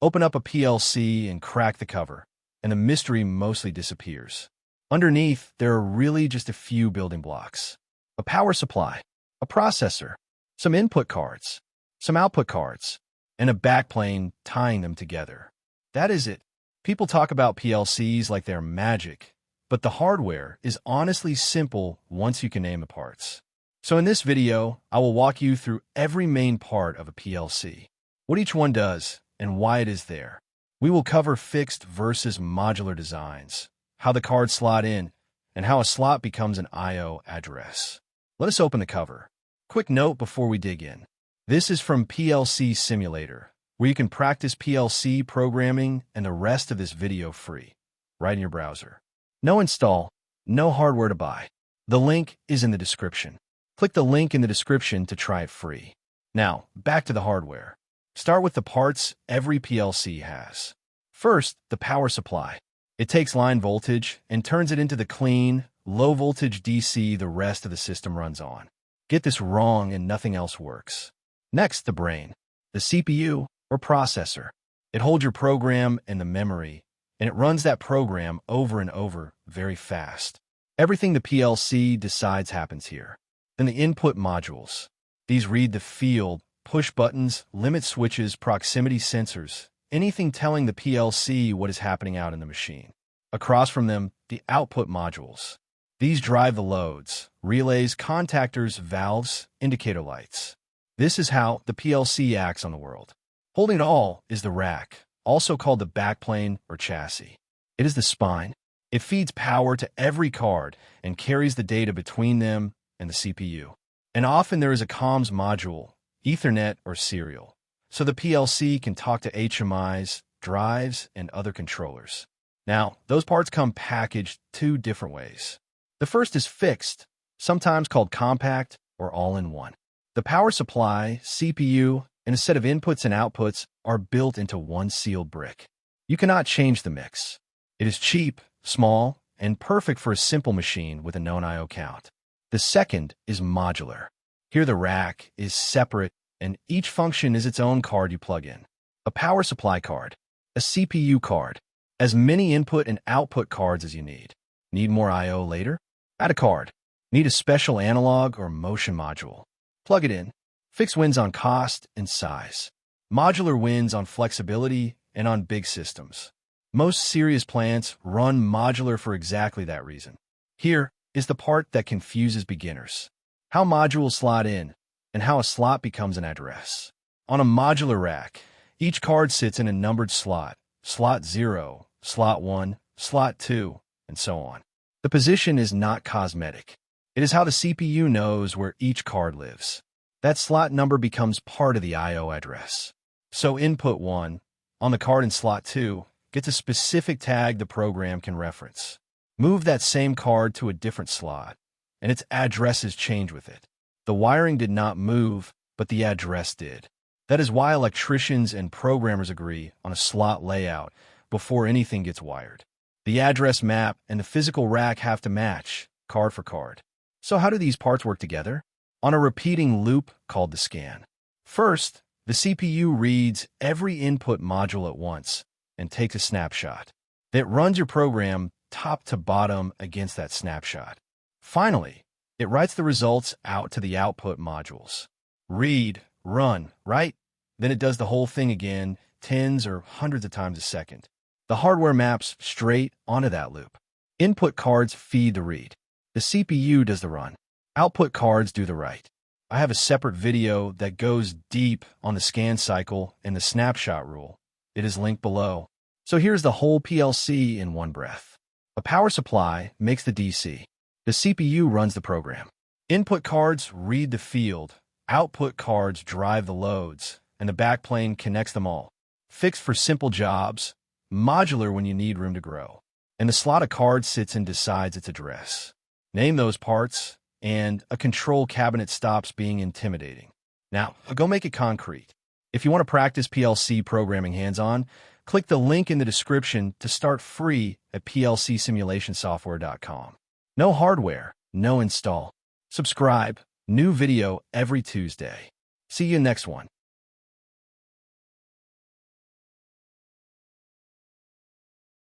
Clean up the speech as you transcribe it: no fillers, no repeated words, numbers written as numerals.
Open up a PLC and crack the cover, and the mystery mostly disappears. Underneath, there are really just a few building blocks. A power supply, a processor, some input cards, some output cards, and a backplane tying them together. That is it. People talk about PLCs like they're magic, but the hardware is honestly simple once you can name the parts. So in this video, I will walk you through every main part of a PLC, what each one does, and why it is there. We will cover fixed versus modular designs, how the cards slot in, and how a slot becomes an I/O address. Let us open the cover. Quick note before we dig in. This is from PLC Simulator, where you can practice PLC programming and the rest of this video free, right in your browser. No install, no hardware to buy. The link is in the description. Click the link in the description to try it free. Now, back to the hardware. Start with the parts every PLC has. First, the power supply. It takes line voltage and turns it into the clean, low-voltage DC the rest of the system runs on. Get this wrong and nothing else works. Next, the brain, the CPU or processor. It holds your program and the memory, and it runs that program over and over very fast. Everything the PLC decides happens here. Then the input modules. These read the field, push buttons, limit switches, proximity sensors, anything telling the PLC what is happening out in the machine. Across from them, the output modules. These drive the loads, relays, contactors, valves, indicator lights. This is how the PLC acts on the world. Holding it all is the rack, also called the backplane or chassis. It is the spine. It feeds power to every card and carries the data between them and the CPU. And often there is a comms module, Ethernet or serial, so the PLC can talk to HMIs, drives, and other controllers. Now, those parts come packaged two different ways. The first is fixed, sometimes called compact or all-in-one. The power supply, CPU, and a set of inputs and outputs are built into one sealed brick. You cannot change the mix. It is cheap, small, and perfect for a simple machine with a known I/O count. The second is modular. Here the rack is separate, and each function is its own card you plug in. A power supply card, a CPU card, as many input and output cards as you need. Need more I/O later? Add a card. Need a special analog or motion module? Plug it in. Fixed wins on cost and size. Modular wins on flexibility and on big systems. Most serious plants run modular for exactly that reason. Here is the part that confuses beginners. How modules slot in, and how a slot becomes an address. On a modular rack, each card sits in a numbered slot, slot 0, slot 1, slot 2, and so on. The position is not cosmetic. It is how the CPU knows where each card lives. That slot number becomes part of the I/O address. So input 1, on the card in slot 2, gets a specific tag the program can reference. Move that same card to a different slot, and its addresses change with it. The wiring did not move, but the address did. That is why electricians and programmers agree on a slot layout before anything gets wired. The address map and the physical rack have to match, card for card. So how do these parts work together? On a repeating loop called the scan. First, the CPU reads every input module at once and takes a snapshot. It runs your program top to bottom against that snapshot. Finally, it writes the results out to the output modules. Read, run, right? Then it does the whole thing again, tens or hundreds of times a second. The hardware maps straight onto that loop. Input cards feed the read. The CPU does the run. Output cards do the write. I have a separate video that goes deep on the scan cycle and the snapshot rule. It is linked below. So here's the whole PLC in one breath. A power supply makes the DC. The CPU runs the program. Input cards read the field. Output cards drive the loads, and the backplane connects them all. Fixed for simple jobs, modular when you need room to grow. And the slot of cards sits and decides its address. Name those parts, and a control cabinet stops being intimidating. Now, go make it concrete. If you want to practice PLC programming hands-on, click the link in the description to start free at plcsimulationsoftware.com. No hardware, no install. Subscribe. New video every Tuesday. See you next one.